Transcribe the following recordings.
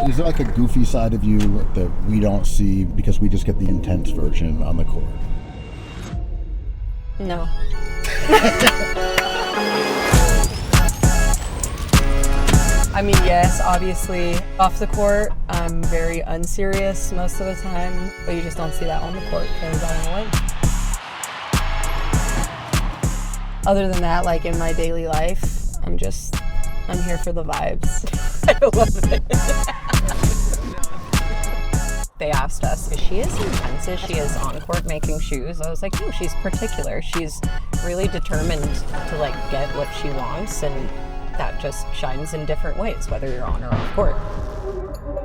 Is there like a goofy side of you that we don't see because we just get the intense version on the court? No. I mean, yes, obviously, off the court, I'm very unserious most of the time, but you just don't see that on the court because I don't win. Other than that, like in my daily life, I'm here for the vibes. I love it. They asked us, is she as intense as she is on court making shoes? I was like, no, she's particular. She's really determined to like get what she wants, and that just shines in different ways, whether you're on or off court.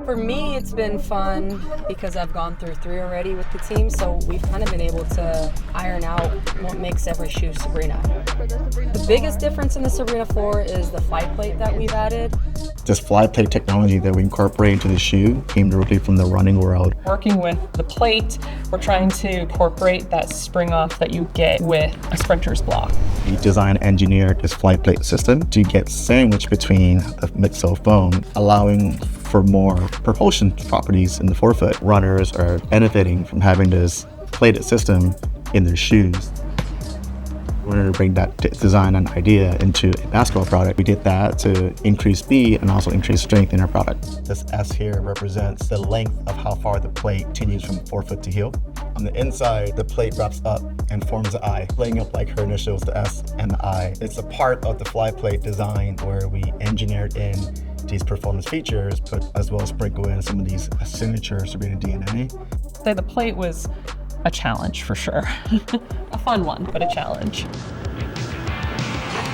For me, it's been fun because I've gone through 3 already with the team, so we've kind of been able to iron out what makes every shoe Sabrina. The biggest difference in the Sabrina 4 is the fly plate that we've added. This fly plate technology that we incorporate into the shoe came directly from the running world. Working with the plate, we're trying to incorporate that spring off that you get with a sprinter's block. We designed and engineered this fly plate system to get sandwiched between the midsole foam, allowing for more propulsion properties in the forefoot. Runners are benefiting from having this plated system in their shoes. We wanted to bring that design and idea into a basketball product. We did that to increase speed and also increase strength in our product. This S here represents the length of how far the plate continues from forefoot to heel. On the inside, the plate wraps up and forms an I, playing up like her initials, the S and the I. It's a part of the fly plate design where we engineered in these performance features, but as well as sprinkle in some of these signature Sabrina DNA. So the plate was a challenge for sure. A fun one, but a challenge.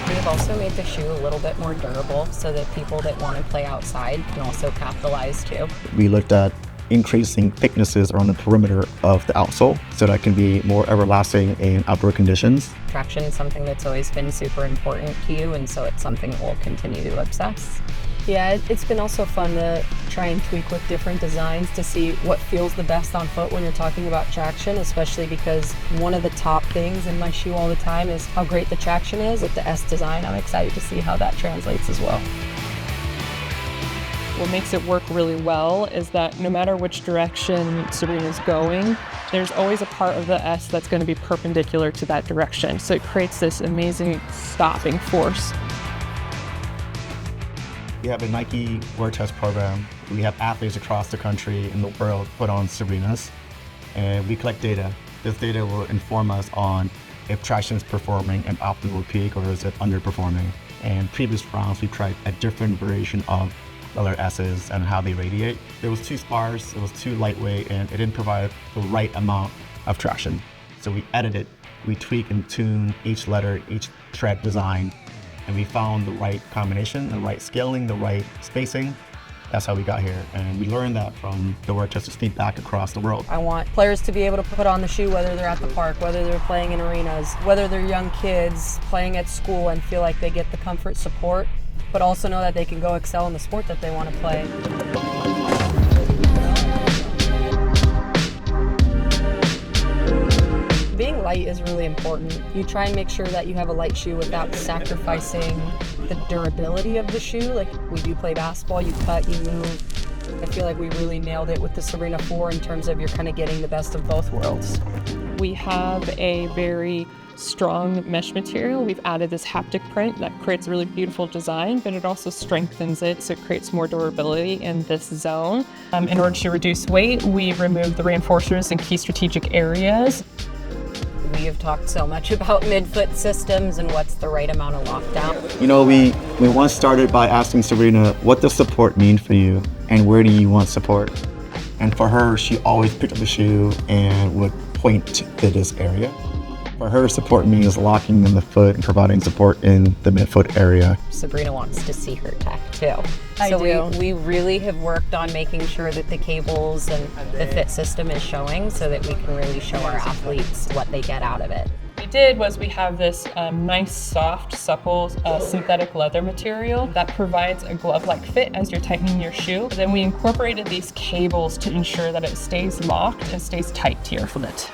We've also made the shoe a little bit more durable so that people that want to play outside can also capitalize too. We looked at increasing thicknesses around the perimeter of the outsole so that it can be more everlasting in outdoor conditions. Traction is something that's always been super important to you, and so it's something that we'll continue to obsess. Yeah, it's been also fun to try and tweak with different designs to see what feels the best on foot when you're talking about traction, especially because one of the top things in my shoe all the time is how great the traction is. With the S design, I'm excited to see how that translates as well. What makes it work really well is that no matter which direction Sabrina's going, there's always a part of the S that's going to be perpendicular to that direction. So it creates this amazing stopping force. We have a Nike Wear Test program. We have athletes across the country and the world put on Sabrinas, and we collect data. This data will inform us on if traction is performing at optimal peak or is it underperforming. And previous rounds, we tried a different variation of other S's and how they radiate. It was too sparse, it was too lightweight, and it didn't provide the right amount of traction. So we edited, we tweak and tune each letter, each tread design, and we found the right combination, the right scaling, the right spacing. That's how we got here. And we learned that from the Wear Test feedback across the world. I want players to be able to put on the shoe whether they're at the park, whether they're playing in arenas, whether they're young kids playing at school and feel like they get the comfort support, but also know that they can go excel in the sport that they want to play. Being light is really important. You try and make sure that you have a light shoe without sacrificing the durability of the shoe. Like, we do play basketball, you cut, you move. I feel like we really nailed it with the Sabrina 4 in terms of you're kind of getting the best of both worlds. We have a very strong mesh material. We've added this haptic print that creates a really beautiful design, but it also strengthens it, so it creates more durability in this zone. In order to reduce weight, we removed the reinforcers in key strategic areas. We have talked so much about midfoot systems and what's the right amount of lockdown. You know, we once started by asking Sabrina, what does support mean for you and where do you want support? And for her, she always picked up the shoe and would point to this area. For her, support means locking in the foot and providing support in the midfoot area. Sabrina wants to see her tech too. I do. We really have worked on making sure that the cables and the fit system is showing so that we can really show our athletes what they get out of it. What we did was we have this nice, soft, supple synthetic leather material that provides a glove-like fit as you're tightening your shoe. Then we incorporated these cables to ensure that it stays locked and stays tight to your foot.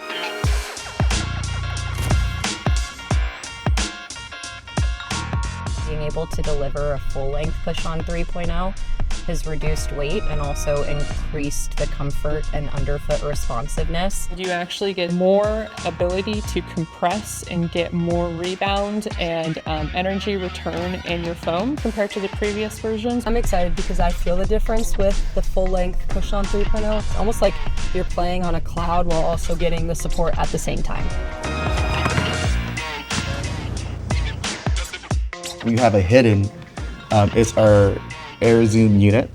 Being able to deliver a full-length push-on 3.0 has reduced weight and also increased the comfort and underfoot responsiveness. You actually get more ability to compress and get more rebound and energy return in your foam compared to the previous versions. I'm excited because I feel the difference with the full-length push-on 3.0. It's almost like you're playing on a cloud while also getting the support at the same time. We have a hidden, it's our air zoom unit.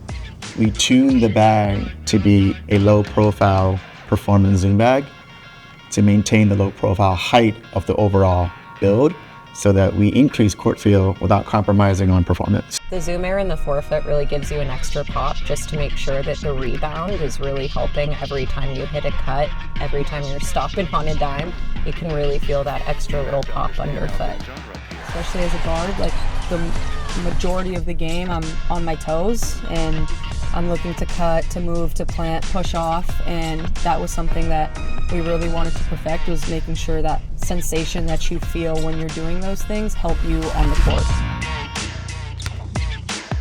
We tune the bag to be a low profile performance zoom bag to maintain the low profile height of the overall build so that we increase court feel without compromising on performance. The zoom air in the forefoot really gives you an extra pop just to make sure that the rebound is really helping every time you hit a cut, every time you're stopping on a dime. You can really feel that extra little pop underfoot. Especially as a guard, like the majority of the game I'm on my toes and I'm looking to cut, to move, to plant, push off, and that was something that we really wanted to perfect, was making sure that sensation that you feel when you're doing those things help you on the court.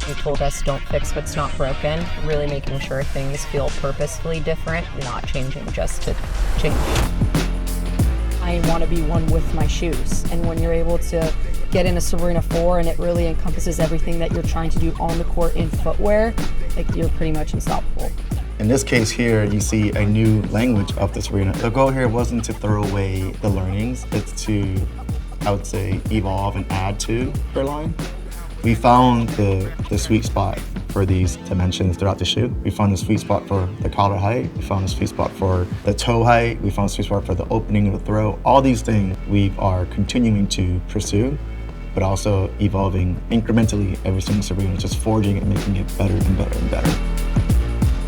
You told us don't fix what's not broken, really making sure things feel purposefully different, not changing just to change. I want to be one with my shoes, and when you're able to get in a Sabrina 4 and it really encompasses everything that you're trying to do on the court in footwear, like you're pretty much unstoppable. In this case here, you see a new language of the Sabrina. The goal here wasn't to throw away the learnings, it's to, I would say, evolve and add to her line. We found the sweet spot for these dimensions throughout the shoe. We found the sweet spot for the collar height. We found the sweet spot for the toe height. We found the sweet spot for the opening of the throw. All these things we are continuing to pursue, but also evolving incrementally every single Sabrina, just forging it and making it better and better and better.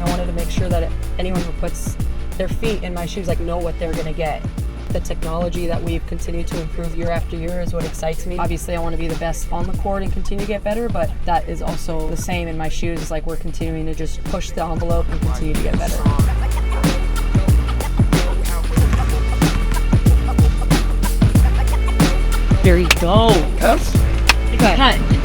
I wanted to make sure that anyone who puts their feet in my shoes know what they're gonna get. The technology that we've continued to improve year after year is what excites me. Obviously, I want to be the best on the court and continue to get better, but that is also the same in my shoes. It's like we're continuing to just push the envelope and continue to get better. There you go. Cut.